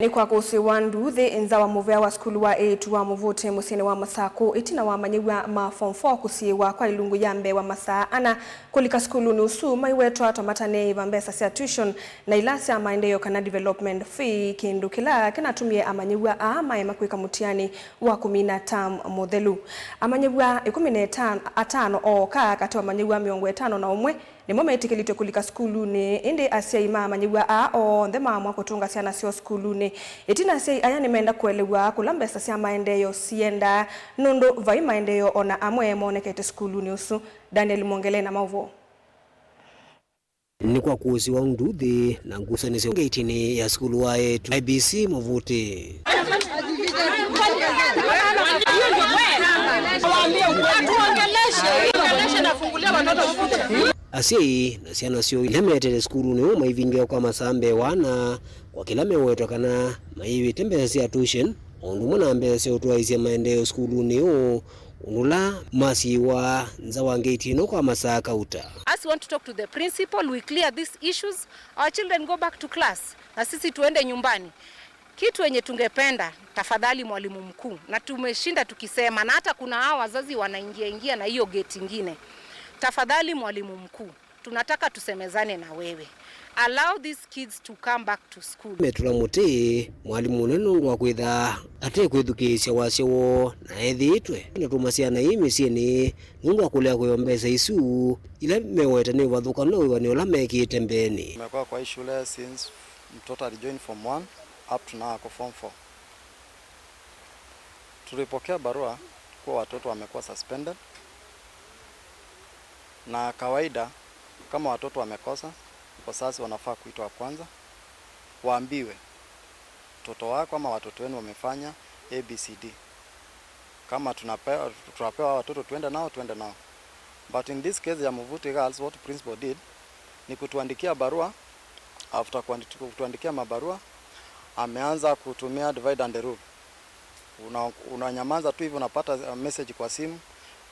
Ni kwa kusi wandu the enza wa muvea wa skulu wa 8 wa muvote musene wa Masako itina wa manyiwa ma form 4 kusiwa kwa ilungu yambe wa masaa ana kulika skulu nusu maiwetu atomatane vambesa sia tuition na ilasi ama endeyo kana development fee kindu kila kinatumie amanyiwa ama emakwika mutiani wa 15 modelu amanyiwa 15 o kati wa manyiwa 50 na umwe ni mome etikilite kulika skulu ni inde asia ima manyiwa o ndema mwa kutunga siana sio skulu ni itina sei aya nimeenda kuelewa kulambesa sia maendeyo sienda nundo vai maendeyo ona amwe monekete skulu ni usu Daniel Mwongele na mauvo ni kwa kuzi wa nduthi na ngusanisi gaitini ya skulu wa 8 IBC Muvote Asiei na siana sio ilemetele skulu ni maivingia kwa masambe wana kwa kila meweto kana maivi tembesi ya tuition ondu mwana mbese utwaizia maendeyo skulu ni unula masi wa nzawa ngeti no kwa masaa kauta. As we want to talk to the principal, we clear these issues, our children go back to class na sisi tuende nyumbani. Kitu wenye tungependa tafadhali mwalimu mkuu, na tumeshinda tukisema na hata kuna hao wazazi wanaingia na hiyo gate nyingine. Tafadhali mwalimu mkuu, tunataka tusemezane na wewe. Allow these kids to come back to school. Metula muti mwalimu neno ngwa kwitha ate kwithukisya wasyo na ethitwe natumasia na imisi ni ngwa kulea kuyombesa isu ila meweta ni wathuka no wani ola mekite mbeni. Nimekuwa kwa hii shule since mtoto alijoin form 1 up to now kwa form 4. Tulipokea barua kwa watoto wamekuwa suspended. Na kawaida kama watoto wamekosa wazazi wanafaa kuitwa kwanza waambiwe mtoto wako ama watoto wenu wamefanya ABCD. Kama tunapewa watoto tuende nao. But in this case ya Muvote Girls, what principal did ni kutuandikia barua. After kutuandikia mabarua ameanza kutumia divide and rule. Unanyamaza tu hivyo, unapata message kwa simu,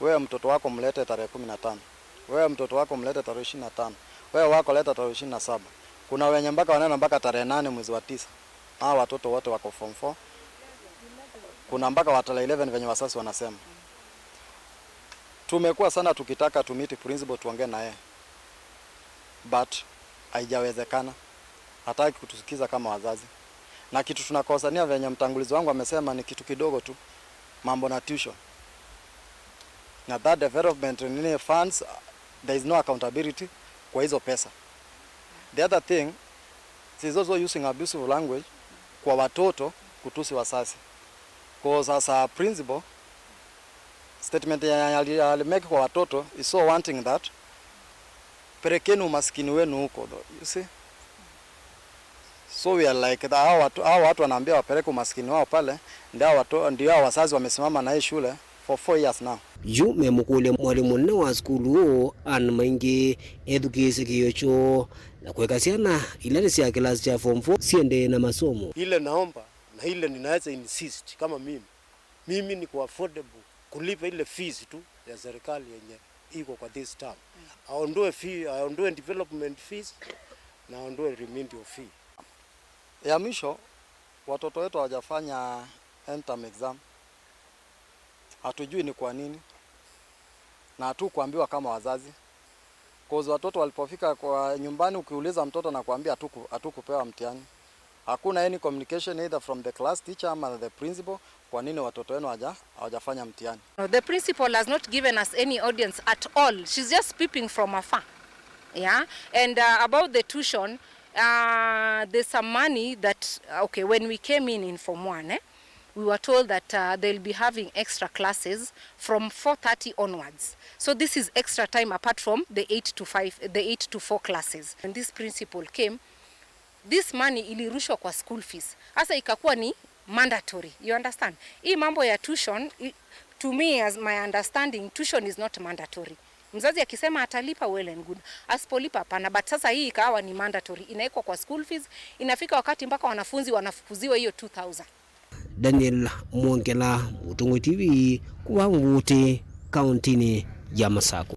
wewe mtoto wako mlete tarehe 15. Wewe mtoto wako mlete tarehe 25. Wewe wako leta tarehe 27. Kuna wenye mpaka wanaenda mpaka tarehe 8 mwezi wa 9. Hao watoto wote wako form 4. Kuna mpaka wa tarehe 11 venye wasasi wanasema. Tumekuwa sana tukitaka to meet principal tuongee na yeye. But haijawezekana. Hataki kutusikiza kama wazazi. Na kitu tunakosania venye mtangulizi wangu amesema ni kitu kidogo tu. Mambo na tuition. Na that development in funds, there is no accountability kwa hizo pesa. The other thing, she is also using abusive language kwa watoto kutusi wasasi. Because as a principal, statement ya make kwa watoto is so wanting that perekeni umaskini wenu huko, you see. So we are like hao watu wanaambia wapeleke umaskini wao pale, ndio wazazi wamesimama na hii shule for 4 years now. Yu memukule mwalimu nne wa skulu an maingi edukise kiyocho na kuweka siana ilani sia class cha form 4 siende na masomo. Ile naomba na ile ninaweza insist kama mimi ni kwa affordable kulipa ile fees tu ya serikali yenye iko kwa this term. Aondoe development fees na aondoe remedial fee. Ya mwisho, watoto wetu hawajafanya end term exam. Hatujui ni kwa nini. Na hatukuambiwa kama wazazi. Cause watoto walipofika kwa nyumbani ukiuliza mtoto na kuambia hatukupewa mtihani. Hakuna any communication either from the class teacher ama the principal kwa nini watoto wenu hawajafanya mtihani. The principal has not given us any audience at all. She's just peeping from afar. Yeah, and about the tuition, there's some money that okay, when we came in form 1, we were told that they'll be having extra classes from 4:30 onwards. So this is extra time apart from the 8 to 4 classes. And this principal came, this money ilirushwa kwa school fees. Asa ikakuwa ni mandatory. You understand? Hii mambo ya tuition, to me as my understanding, tuition is not mandatory. Mzazi akisema atalipa well and good. Asipolipa hapana, but sasa hii ikawa ni mandatory. Inaekwa kwa school fees, inafika wakati mpaka wanafunzi wanafukuziwa hiyo 2000. Daniel Mwongele, Mutungu TV, kwa Muvote, kauntini ya Masako.